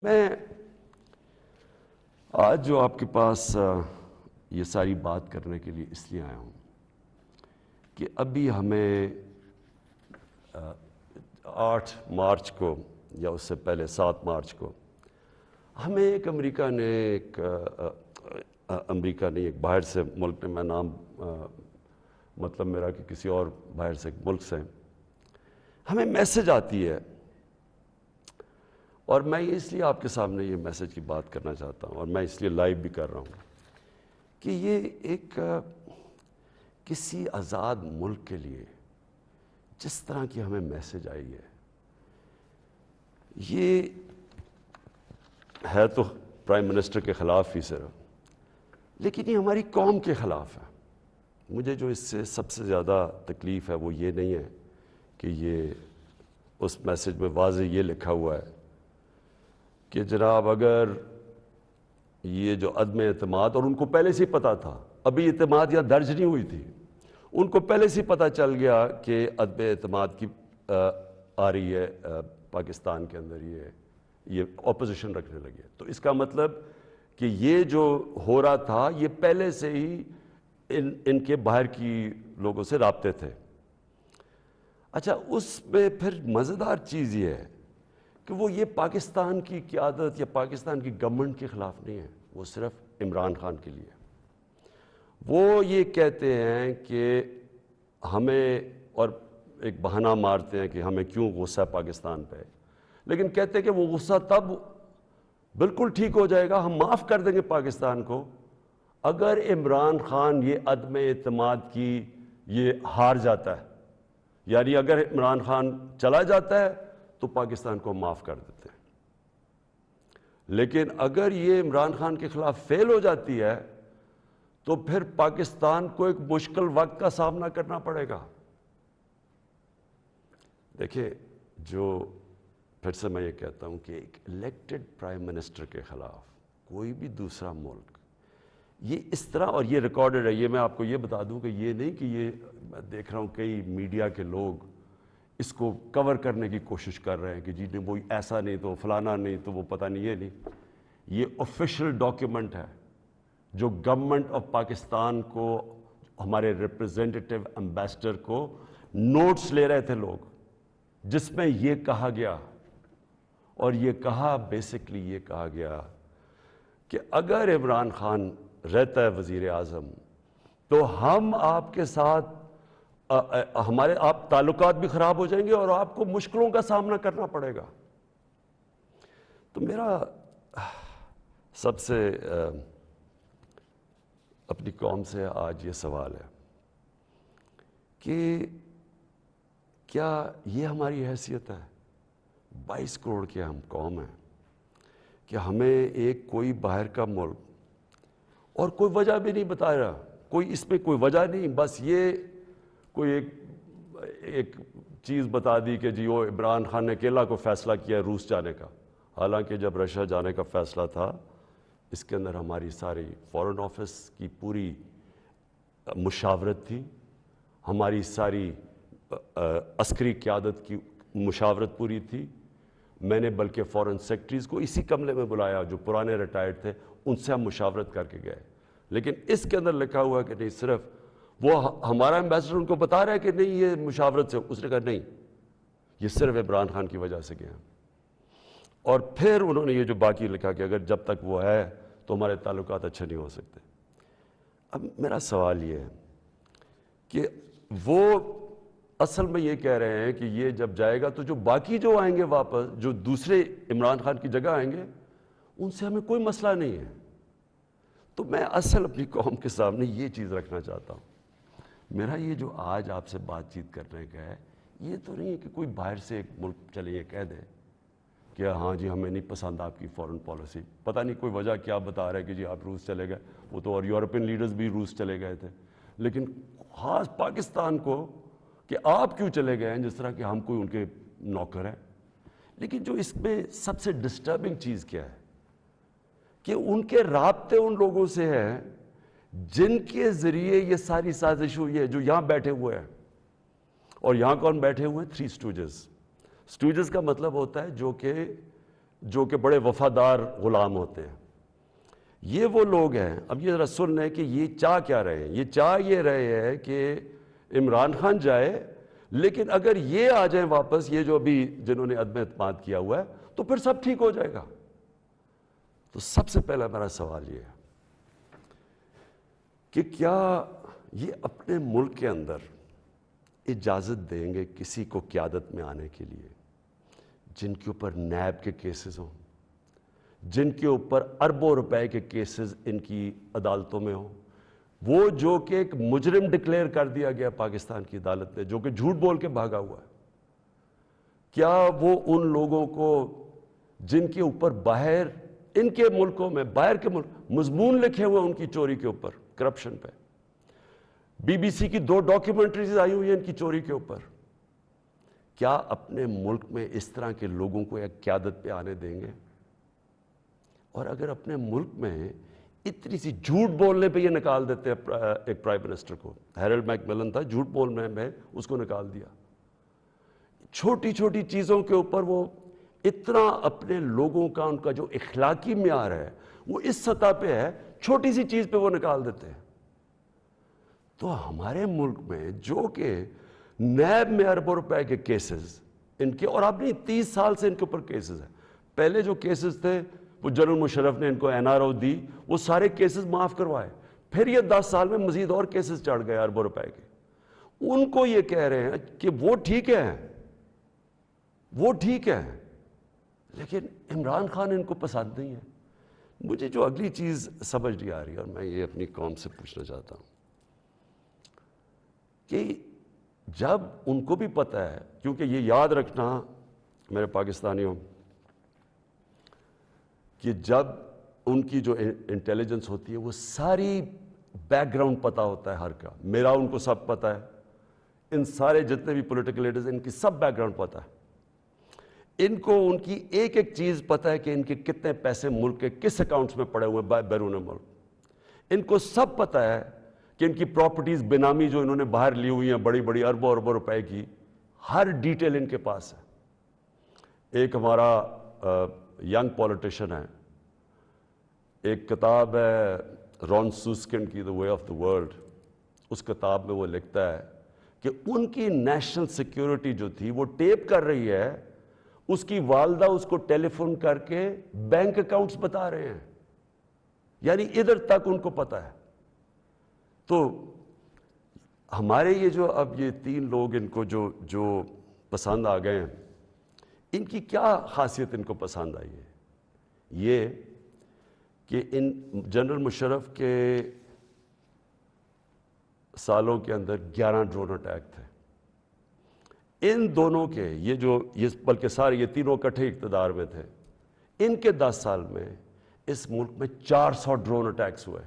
میں آج جو آپ کے پاس یہ ساری بات کرنے کے لیے اس لیے آیا ہوں کہ ابھی ہمیں 8 مارچ کو یا اس سے پہلے 7 مارچ کو ہمیں ایک امریکہ نے ایک باہر سے ملک نے، میں نام مطلب میرا کہ کسی اور باہر سے ملک سے ہمیں میسج آتی ہے، اور میں اس لیے آپ کے سامنے یہ میسج کی بات کرنا چاہتا ہوں، اور میں اس لیے لائیو بھی کر رہا ہوں کہ یہ ایک کسی آزاد ملک کے لیے جس طرح کی ہمیں میسج آئی ہے، یہ ہے تو پرائم منسٹر کے خلاف ہی صرف، لیکن یہ ہماری قوم کے خلاف ہے۔ مجھے جو اس سے سب سے زیادہ تکلیف ہے وہ یہ نہیں ہے کہ یہ اس میسج میں واضح یہ لکھا ہوا ہے کہ جناب اگر یہ جو عدم اعتماد، اور ان کو پہلے سے ہی پتا تھا، ابھی اعتماد یا درج نہیں ہوئی تھی، ان کو پہلے سے ہی پتا چل گیا کہ عدم اعتماد کی آ رہی ہے پاکستان کے اندر، یہ اپوزیشن رکھنے لگے، تو اس کا مطلب کہ یہ جو ہو رہا تھا یہ پہلے سے ہی ان کے باہر کی لوگوں سے رابطے تھے۔ اچھا، اس میں پھر مزیدار چیز یہ ہے کہ وہ یہ پاکستان کی قیادت یا پاکستان کی گورنمنٹ کے خلاف نہیں ہے، وہ صرف عمران خان کے لیے۔ وہ یہ کہتے ہیں کہ ہمیں، اور ایک بہانہ مارتے ہیں کہ ہمیں کیوں غصہ پاکستان پہ، لیکن کہتے ہیں کہ وہ غصہ تب بالکل ٹھیک ہو جائے گا، ہم معاف کر دیں گے پاکستان کو اگر عمران خان یہ عدم اعتماد کی یہ ہار جاتا ہے، یعنی اگر عمران خان چلا جاتا ہے تو پاکستان کو معاف کر دیتے ہیں، لیکن اگر یہ عمران خان کے خلاف فیل ہو جاتی ہے تو پھر پاکستان کو ایک مشکل وقت کا سامنا کرنا پڑے گا۔ دیکھیں، جو پھر سے میں یہ کہتا ہوں کہ ایک الیکٹڈ پرائم منسٹر کے خلاف کوئی بھی دوسرا ملک یہ اس طرح، اور یہ ریکارڈڈ ہے، یہ میں آپ کو یہ بتا دوں کہ یہ نہیں کہ یہ میں دیکھ رہا ہوں کئی میڈیا کے لوگ اس کو کور کرنے کی کوشش کر رہے ہیں کہ جی نہیں وہ ایسا نہیں تو فلانا نہیں تو وہ پتہ نہیں، یہ نہیں، یہ آفیشیل ڈاکیومنٹ ہے جو گورنمنٹ آف پاکستان کو، ہمارے ریپرزینٹیٹو امبیسڈر کو نوٹس لے رہے تھے لوگ، جس میں یہ کہا گیا، اور یہ کہا بیسکلی یہ کہا گیا کہ اگر عمران خان رہتا ہے وزیر اعظم تو ہم آپ کے ساتھ ہمارے آپ تعلقات بھی خراب ہو جائیں گے اور آپ کو مشکلوں کا سامنا کرنا پڑے گا۔ تو میرا سب سے اپنی قوم سے آج یہ سوال ہے کہ کیا یہ ہماری حیثیت ہے؟ 22 کروڑ کی ہم قوم ہیں کہ ہمیں ایک کوئی باہر کا ملک، اور کوئی وجہ بھی نہیں بتا رہا، کوئی اس میں کوئی وجہ نہیں، بس یہ کوئی ایک چیز بتا دی کہ جی وہ عمران خان نے اکیلا کو فیصلہ کیا روس جانے کا، حالانکہ جب رشیا جانے کا فیصلہ تھا اس کے اندر ہماری ساری فارن آفس کی پوری مشاورت تھی، ہماری ساری عسکری قیادت کی مشاورت پوری تھی، میں نے بلکہ فارن سیکرٹریز کو اسی کمرے میں بلایا جو پرانے ریٹائرڈ تھے، ان سے ہم مشاورت کر کے گئے، لیکن اس کے اندر لکھا ہوا ہے کہ نہیں، صرف وہ ہمارا ایمبیسڈر ان کو بتا رہا ہے کہ نہیں یہ مشاورت سے، اس نے کہا نہیں یہ صرف عمران خان کی وجہ سے گیا، اور پھر انہوں نے یہ جو باقی لکھا کہ اگر جب تک وہ ہے تو ہمارے تعلقات اچھے نہیں ہو سکتے۔ اب میرا سوال یہ ہے کہ وہ اصل میں یہ کہہ رہے ہیں کہ یہ جب جائے گا تو جو باقی جو آئیں گے واپس، جو دوسرے عمران خان کی جگہ آئیں گے، ان سے ہمیں کوئی مسئلہ نہیں ہے۔ تو میں اصل اپنی قوم کے سامنے یہ چیز رکھنا چاہتا ہوں، میرا یہ جو آج آپ سے بات چیت کرنے کا ہے، یہ تو نہیں ہے کہ کوئی باہر سے ایک ملک چلے یہ کہہ دے کہ ہاں جی ہمیں نہیں پسند آپ کی فورن پالیسی، پتہ نہیں کوئی وجہ کیا بتا رہا ہے کہ جی آپ روس چلے گئے، وہ تو اور یورپین لیڈرز بھی روس چلے گئے تھے، لیکن خاص پاکستان کو کہ آپ کیوں چلے گئے ہیں، جس طرح کہ ہم کوئی ان کے نوکر ہیں۔ لیکن جو اس میں سب سے ڈسٹربنگ چیز کیا ہے کہ ان کے رابطے ان لوگوں سے ہیں جن کے ذریعے یہ ساری سازش ہوئی ہے، جو یہاں بیٹھے ہوئے ہیں، اور یہاں کون بیٹھے ہوئے ہیں؟ 3 اسٹوجز۔ اسٹوجز کا مطلب ہوتا ہے جو کہ جو کہ بڑے وفادار غلام ہوتے ہیں. یہ وہ لوگ ہیں. اب یہ ذرا سن لیں کہ یہ چاہ کیا رہے ہیں. یہ چاہ یہ رہے ہیں کہ عمران خان جائے، لیکن اگر یہ آ جائیں واپس، یہ جو ابھی جنہوں نے عدم اعتماد کیا ہوا ہے، تو پھر سب ٹھیک ہو جائے گا. تو سب سے پہلا میرا سوال یہ ہے کہ کیا یہ اپنے ملک کے اندر اجازت دیں گے کسی کو قیادت میں آنے کے لیے جن کے اوپر نیب کے کیسز ہوں، جن کے اوپر اربوں روپے کے کیسز ان کی عدالتوں میں ہوں، وہ جو کہ ایک مجرم ڈکلیئر کر دیا گیا پاکستان کی عدالت نے، جو کہ جھوٹ بول کے بھاگا ہوا ہے؟ کیا وہ ان لوگوں کو جن کے اوپر باہر ان کے ملکوں میں، باہر کے ملک مضمون لکھے ہوئے ان کی چوری کے اوپر، کرپشن پہ، بی بی سی کی 2 ڈاکیومنٹریز آئی ہوئی ہیں ان کی چوری کے اوپر، کیا اپنے ملک میں اس طرح کے لوگوں کو ایک قیادت پہ آنے دیں گے؟ اور اگر اپنے ملک میں اتنی سی جھوٹ بولنے پہ یہ نکال دیتے ہیں ایک پرائم منسٹر کو، ہیرلڈ میک ملن تھا، جھوٹ بولنے میں اس کو نکال دیا. چھوٹی چھوٹی چیزوں کے اوپر وہ اتنا اپنے لوگوں کا، ان کا جو اخلاقی معیار ہے وہ اس سطح پہ ہے، چھوٹی سی چیز پہ وہ نکال دیتے ہیں. تو ہمارے ملک میں جو کہ نیب میں اربوں روپے کے کیسز ان کے، اور اب نہیں 30 سال سے ان کے اوپر کیسز ہیں. پہلے جو کیسز تھے وہ جنرل مشرف نے ان کو این آر او دی، وہ سارے کیسز معاف کروائے. پھر یہ 10 سال میں مزید اور کیسز چڑھ گئے اربوں روپے کے. ان کو یہ کہہ رہے ہیں کہ وہ ٹھیک ہے، وہ ٹھیک ہے، لیکن عمران خان ان کو پسند نہیں ہے. مجھے جو اگلی چیز سمجھ نہیں آ رہی، اور میں یہ اپنی قوم سے پوچھنا چاہتا ہوں کہ جب ان کو بھی پتہ ہے، کیونکہ یہ یاد رکھنا میرے پاکستانیوں کہ جب ان کی جو انٹیلیجنس ہوتی ہے وہ ساری بیک گراؤنڈ پتہ ہوتا ہے ہر کا. میرا ان کو سب پتہ ہے، ان سارے جتنے بھی پولیٹیکل لیڈرز ان کی سب بیک گراؤنڈ پتہ ہے. ان کو ان کی ایک ایک چیز پتہ ہے کہ ان کے کتنے پیسے ملک کے کس اکاؤنٹس میں پڑے ہوئے ہیں بیرون ملک. ان کو سب پتہ ہے کہ ان کی پراپرٹیز بینامی جو انہوں نے باہر لی ہوئی ہیں بڑی بڑی اربوں اربوں روپے کی، ہر ڈیٹیل ان کے پاس ہے. ایک ہمارا ینگ پولیٹیشین ہے، ایک کتاب ہے رون سوسکنڈ کی، دا وے آف دا ورلڈ. اس کتاب میں وہ لکھتا ہے کہ ان کی نیشنل سیکیورٹی جو تھی وہ ٹیپ کر رہی ہے، اس کی والدہ اس کو ٹیلی فون کر کے بینک اکاؤنٹس بتا رہے ہیں، یعنی ادھر تک ان کو پتہ ہے. تو ہمارے یہ جو اب یہ 3 لوگ ان کو جو پسند آ گئے ہیں، ان کی کیا خاصیت ان کو پسند آئی ہے؟ یہ کہ ان جنرل مشرف کے سالوں کے اندر 11 ڈرون اٹیک تھے. ان دونوں کے یہ بلکہ سارے یہ تینوں اکٹھے اقتدار میں تھے. ان کے 10 سال میں اس ملک میں 400 ڈرون اٹیکس ہوئے.